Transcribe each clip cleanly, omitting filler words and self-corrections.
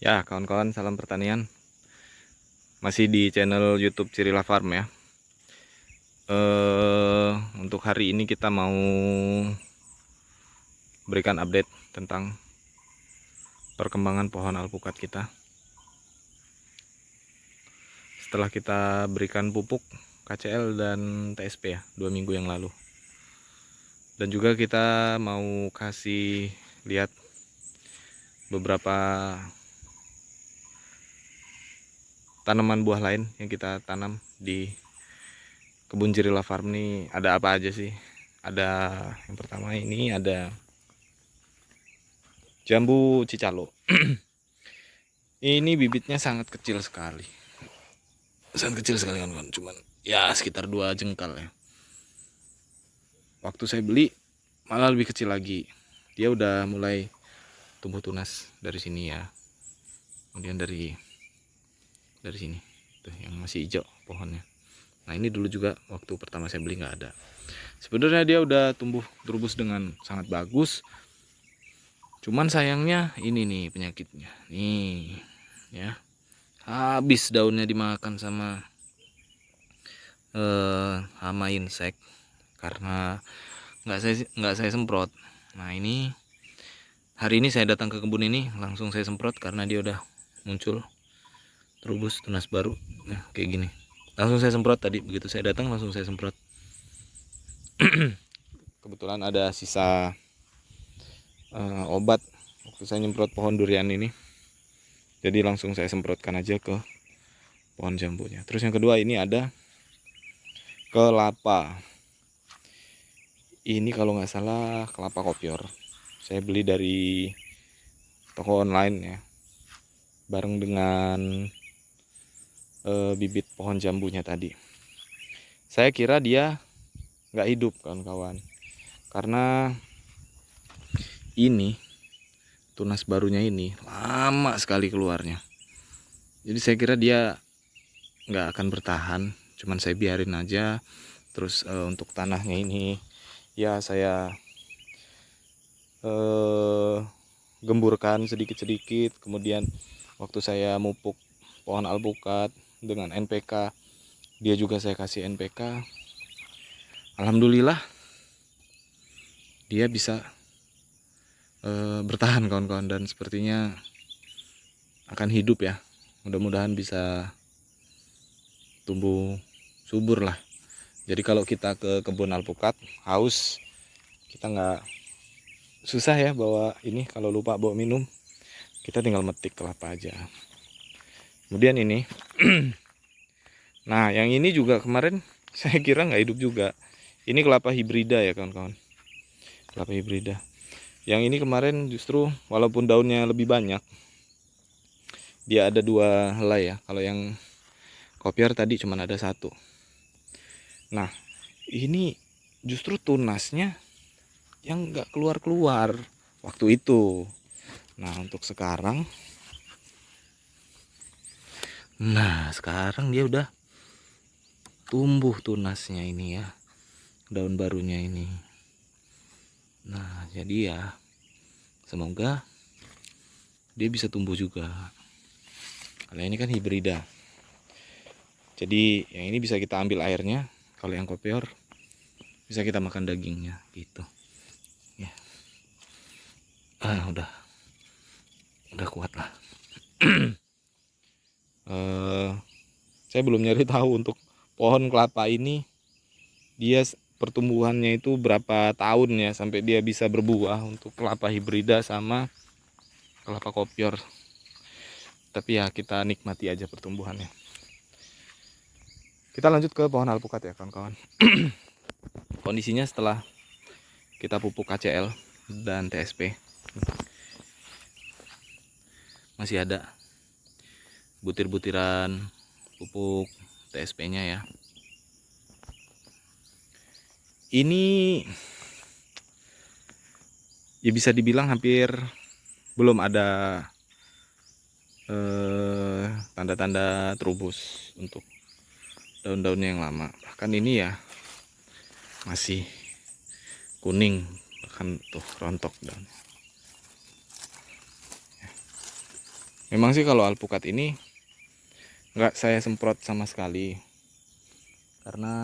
Ya, kawan-kawan, salam pertanian. Masih di channel YouTube Cirila Farm ya. Untuk hari ini kita mau berikan update tentang perkembangan pohon alpukat kita. Setelah kita berikan pupuk KCL dan TSP ya, 2 minggu yang lalu. Dan juga kita mau kasih lihat beberapa tanaman buah lain yang kita tanam di kebun Cirila Farm ini. Ada apa aja sih? Ada yang pertama ini ada jambu cicalo. Ini bibitnya sangat kecil sekali. Sangat kecil sekali kan, cuman ya sekitar 2 jengkal ya. Waktu saya beli malah lebih kecil lagi. Dia udah mulai tumbuh tunas dari sini ya. Kemudian dari sini. Tuh yang masih hijau pohonnya. Nah, ini dulu juga waktu pertama saya beli nggak ada. Sebenarnya dia udah tumbuh terubus dengan sangat bagus. Cuman sayangnya ini nih penyakitnya. Nih, ya. Habis daunnya dimakan sama hama insek karena nggak saya semprot. Nah, ini hari ini saya datang ke kebun ini langsung saya semprot karena dia udah muncul terubus tunas baru. Nah, kayak gini. Langsung saya semprot tadi, begitu saya datang langsung saya semprot. Kebetulan ada sisa obat waktu saya nyemprot pohon durian ini. Jadi langsung saya semprotkan aja ke pohon jambunya. Terus yang kedua ini ada kelapa. Ini kalau nggak salah kelapa kopior. Saya beli dari toko online ya, bareng dengan bibit pohon jambunya tadi. Saya kira dia nggak hidup kawan-kawan, karena ini tunas barunya ini lama sekali keluarnya. Jadi saya kira dia nggak akan bertahan, cuman saya biarin aja. Terus untuk tanahnya ini ya saya gemburkan sedikit-sedikit. Kemudian waktu saya mupuk pohon alpukat dengan NPK, dia juga saya kasih NPK. Alhamdulillah dia bisa bertahan kawan-kawan, dan sepertinya akan hidup ya. Mudah-mudahan bisa tumbuh subur lah. Jadi kalau kita ke kebun alpukat haus, kita nggak susah ya bawa ini. Kalau lupa bawa minum, kita tinggal metik kelapa aja. Kemudian ini nah, yang ini juga kemarin saya kira nggak hidup juga. Ini kelapa hibrida ya kawan-kawan, kelapa hibrida. Yang ini kemarin justru walaupun daunnya lebih banyak, dia ada 2 helai ya. Kalau yang kopiar tadi cuma ada 1. Nah, ini justru tunasnya yang nggak keluar-keluar waktu itu. Nah, untuk sekarang, sekarang dia udah tumbuh tunasnya ini ya, daun barunya ini. Nah, jadi ya semoga dia bisa tumbuh juga. Kalau ini kan hibrida, jadi yang ini bisa kita ambil airnya. Kalau yang kopior bisa kita makan dagingnya gitu ya. Udah kuat lah. Saya belum nyari tahu untuk pohon kelapa ini dia pertumbuhannya itu berapa tahun ya sampai dia bisa berbuah untuk kelapa hibrida sama kelapa kopior. Tapi ya kita nikmati aja pertumbuhannya. Kita lanjut ke pohon alpukat ya kawan-kawan. Kondisinya setelah kita pupuk KCL dan TSP, masih ada butir-butiran pupuk TSP-nya ya. Ini ya bisa dibilang hampir belum ada tanda-tanda terubus untuk daun-daunnya yang lama. Bahkan ini ya masih kuning, bahkan tuh rontok daun. Memang sih kalau alpukat ini nggak saya semprot sama sekali, karena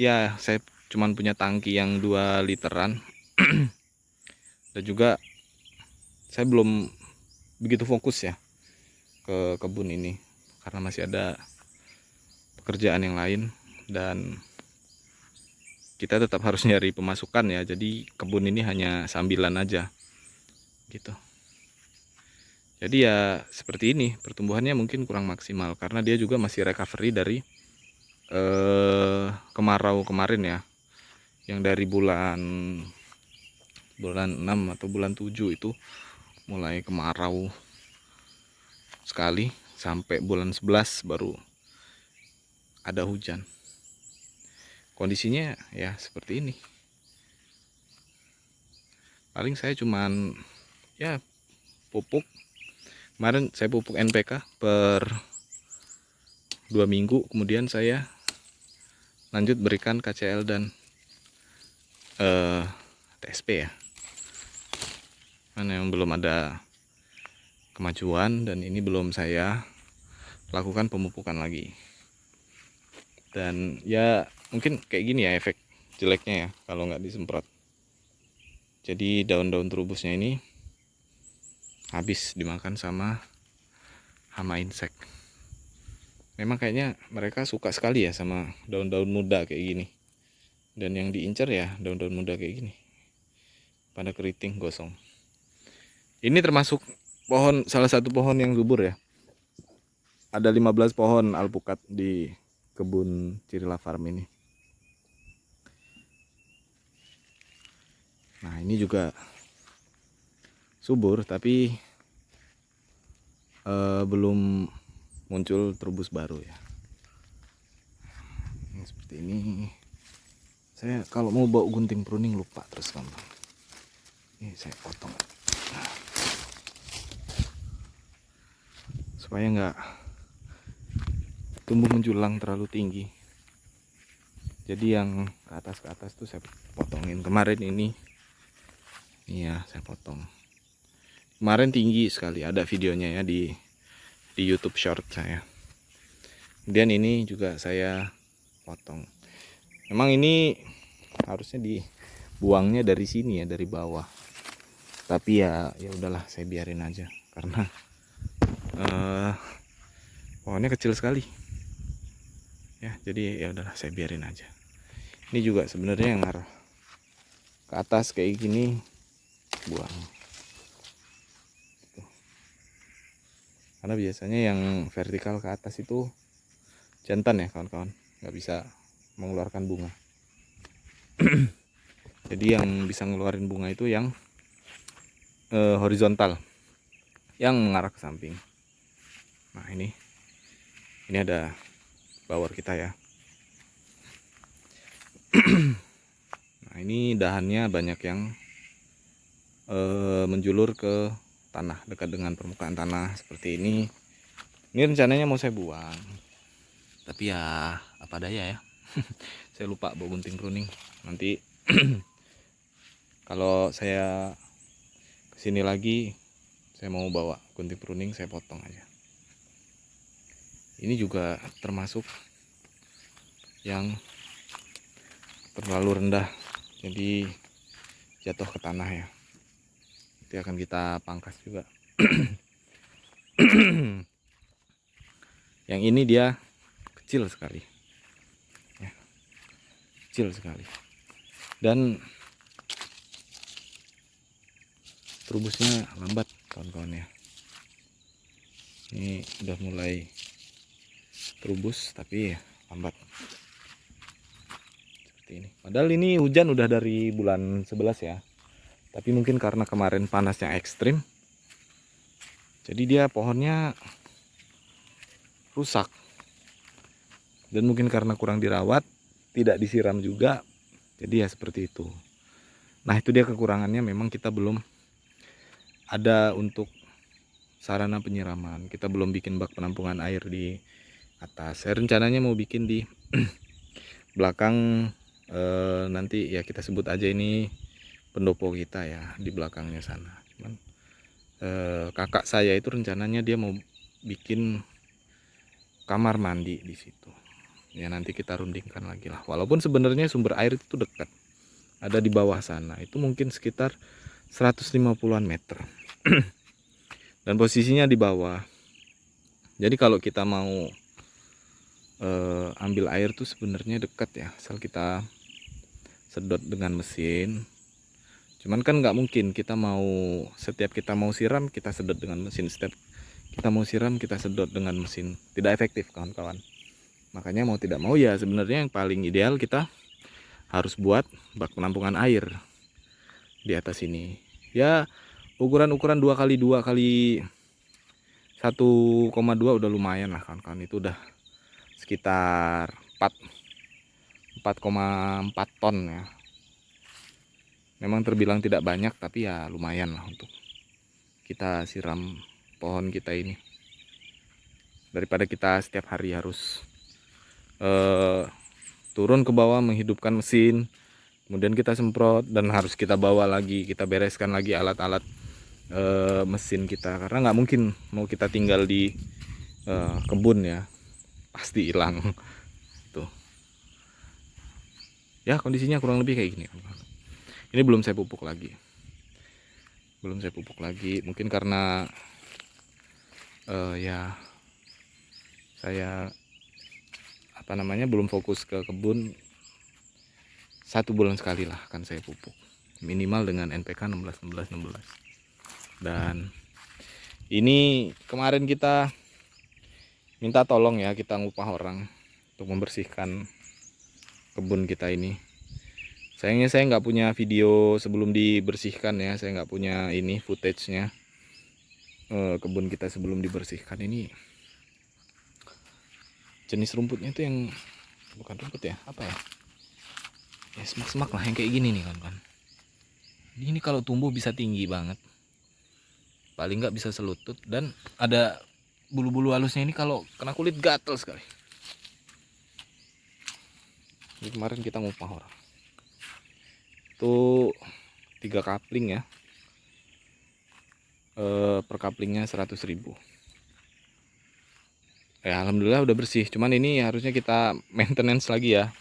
ya saya cuman punya tangki yang 2 literan. Dan juga saya belum begitu fokus ya ke kebun ini, karena masih ada pekerjaan yang lain dan kita tetap harus nyari pemasukan ya. Jadi kebun ini hanya sambilan aja gitu. Jadi ya seperti ini, pertumbuhannya mungkin kurang maksimal karena dia juga masih recovery dari kemarau kemarin ya, yang dari bulan 6 atau bulan 7 itu mulai kemarau sekali sampai bulan 11 baru ada hujan. Kondisinya ya seperti ini. Paling saya cuman ya pupuk. Kemarin saya pupuk NPK per 2 minggu, kemudian saya lanjut berikan KCL dan TSP ya. Karena yang belum ada kemajuan dan ini belum saya lakukan pemupukan lagi. Dan ya mungkin kayak gini ya efek jeleknya ya kalau nggak disemprot. Jadi daun-daun terubusnya ini habis dimakan sama hama insek. Memang kayaknya mereka suka sekali ya sama daun-daun muda kayak gini. Dan yang diincar ya daun-daun muda kayak gini, pada keriting gosong. Ini termasuk pohon, salah satu pohon yang subur ya. Ada 15 pohon alpukat di kebun Cirila Farm ini. Nah ini juga subur tapi belum muncul terubus baru ya. Seperti ini. Saya kalau mau bawa gunting pruning lupa terus gampang. Ini saya potong supaya nggak tumbuh menjulang terlalu tinggi. Jadi yang ke atas tuh saya potongin. Kemarin ini ya saya potong. Kemarin tinggi sekali, ada videonya ya di YouTube short saya. Kemudian ini juga saya potong. Memang ini harusnya dibuangnya dari sini ya, dari bawah. Tapi ya udahlah, saya biarin aja karena pohonnya kecil sekali. Ya, jadi ya udahlah saya biarin aja. Ini juga sebenarnya yang arah ke atas kayak gini buang. Karena biasanya yang vertikal ke atas itu jantan ya kawan-kawan, nggak bisa mengeluarkan bunga. Jadi yang bisa ngeluarin bunga itu yang horizontal, yang mengarah ke samping. Nah ini ada bawor kita ya. Nah ini dahannya banyak yang menjulur ke tanah, dekat dengan permukaan tanah seperti ini. Ini rencananya mau saya buang, tapi ya apa daya ya. Saya lupa bawa gunting pruning. Nanti kalau saya kesini lagi, saya mau bawa gunting pruning, saya potong aja. Ini juga termasuk yang terlalu rendah, jadi jatuh ke tanah ya. Nanti akan kita pangkas juga. Yang ini dia kecil sekali ya, kecil sekali, dan terubusnya lambat kawan-kawan ya. Ini udah mulai terubus tapi lambat seperti ini. Padahal ini hujan udah dari bulan 11 ya, tapi mungkin karena kemarin panasnya ekstrim, jadi dia pohonnya rusak. Dan mungkin karena kurang dirawat, tidak disiram juga, jadi ya seperti itu. Nah itu dia kekurangannya, memang kita belum ada untuk sarana penyiraman. Kita belum bikin bak penampungan air di atas. Saya rencananya mau bikin di belakang, nanti ya kita sebut aja ini pendopo kita ya, di belakangnya sana. Cuman, kakak saya itu rencananya dia mau bikin kamar mandi di situ. Ya nanti kita rundingkan lagi lah. Walaupun sebenarnya sumber air itu dekat, ada di bawah sana. Itu mungkin sekitar 150-an meter. Dan posisinya di bawah. Jadi kalau kita mau ambil air tuh sebenarnya dekat ya, asal kita sedot dengan mesin. Cuman kan nggak mungkin setiap kita mau siram kita sedot dengan mesin, setiap kita mau siram kita sedot dengan mesin, tidak efektif kawan-kawan. Makanya mau tidak mau ya sebenarnya yang paling ideal kita harus buat bak penampungan air di atas ini. Ya ukuran 2x2 kali 1,2 udah lumayan lah kawan-kawan. Itu udah sekitar 4,4 ton ya. Memang terbilang tidak banyak, tapi ya lumayan lah untuk kita siram pohon kita ini. Daripada kita setiap hari harus turun ke bawah menghidupkan mesin, kemudian kita semprot dan harus kita bawa lagi, kita bereskan lagi alat-alat mesin kita, karena nggak mungkin mau kita tinggal di kebun ya, pasti hilang. Tuh ya, kondisinya kurang lebih kayak gini. Ini belum saya pupuk lagi, mungkin karena ya saya belum fokus ke kebun. 1 bulan sekali lah akan saya pupuk, minimal dengan NPK 16-16-16. Dan ini kemarin kita minta tolong ya, kita ngupah orang untuk membersihkan kebun kita ini. Sayangnya saya nggak punya video sebelum dibersihkan ya, saya nggak punya ini footage-nya kebun kita sebelum dibersihkan. Ini jenis rumputnya itu yang bukan rumput ya, apa ya, ya semak-semak lah yang kayak gini nih kawan-kawan. Ini kalau tumbuh bisa tinggi banget, paling nggak bisa selutut, dan ada bulu-bulu halusnya. Ini kalau kena kulit gatel sekali. Ini kemarin kita ngupah orang itu 3 kapling ya, per kaplingnya 100.000. Ya alhamdulillah udah bersih. Cuman ini harusnya kita maintenance lagi ya,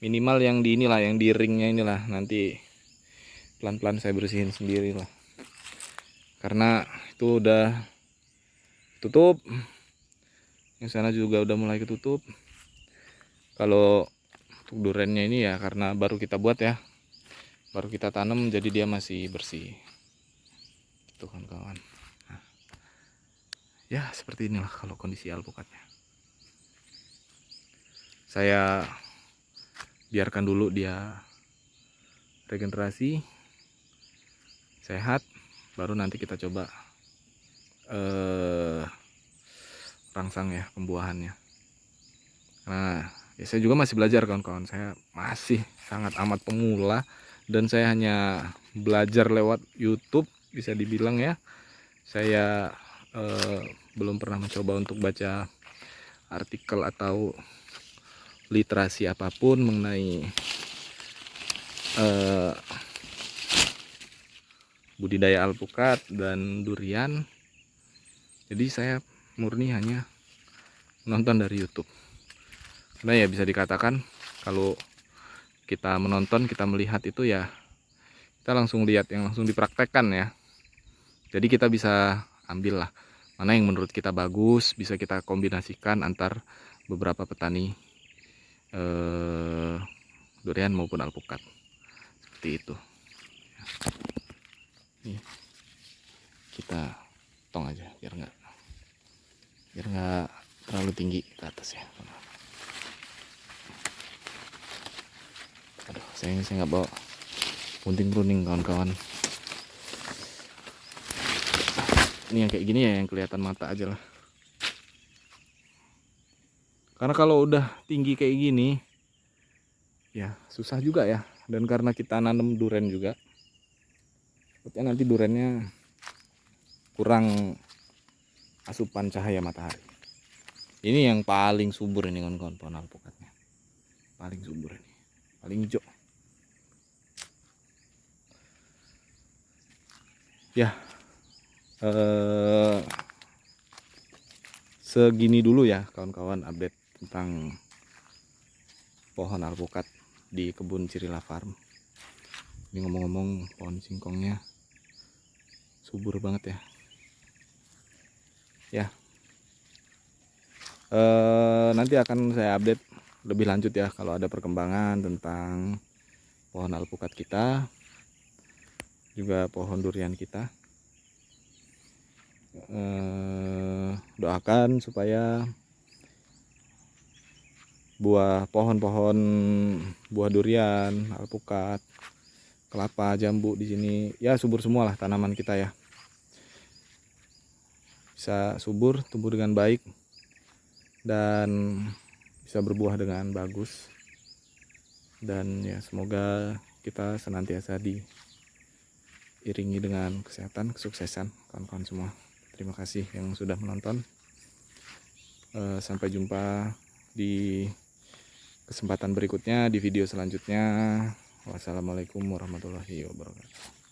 minimal yang di inilah, yang di ringnya inilah, nanti pelan-pelan saya bersihin sendiri lah, karena itu udah tutup. Yang sana juga udah mulai ketutup. Kalau untuk durennya ini ya karena baru kita buat ya, baru kita tanam, jadi dia masih bersih gitu kawan-kawan. Nah, ya seperti inilah kalau kondisi alpukatnya. Saya biarkan dulu dia regenerasi sehat, baru nanti kita coba rangsang ya pembuahannya. Nah ya, saya juga masih belajar kawan-kawan, saya masih sangat amat pemula, dan saya hanya belajar lewat YouTube bisa dibilang ya. Saya belum pernah mencoba untuk baca artikel atau literasi apapun mengenai budidaya alpukat dan durian. Jadi saya murni hanya menonton dari YouTube. Karena ya bisa dikatakan kalau kita menonton, kita melihat itu ya kita langsung lihat yang langsung dipraktekkan ya. Jadi kita bisa ambil lah mana yang menurut kita bagus, bisa kita kombinasikan antar beberapa petani durian maupun alpukat, seperti itu. Nih, kita tong aja biar nggak terlalu tinggi ke atas ya. Aduh, saya nggak bawa gunting pruning kawan-kawan. Ini yang kayak gini ya, yang kelihatan mata aja lah. Karena kalau udah tinggi kayak gini ya susah juga ya. Dan karena kita nanam duren juga, nanti durennya kurang asupan cahaya matahari. Ini yang paling subur ini kawan-kawan, pohon alpukatnya paling subur ini, paling hijau ya. eh, segini dulu ya kawan-kawan update tentang pohon alpukat di kebun Cirila Farm. Ini ngomong-ngomong, pohon singkongnya subur banget ya. Ya, nanti akan saya update lebih lanjut ya kalau ada perkembangan tentang pohon alpukat kita, juga pohon durian kita. Doakan supaya pohon-pohon buah durian, alpukat, kelapa, jambu di sini ya subur semua lah tanaman kita ya. Bisa subur, tumbuh dengan baik, dan bisa berbuah dengan bagus. Dan ya semoga kita senantiasa diiringi dengan kesehatan, kesuksesan kawan-kawan semua. Terima kasih yang sudah menonton. Sampai jumpa di kesempatan berikutnya, di video selanjutnya. Wassalamualaikum warahmatullahi wabarakatuh.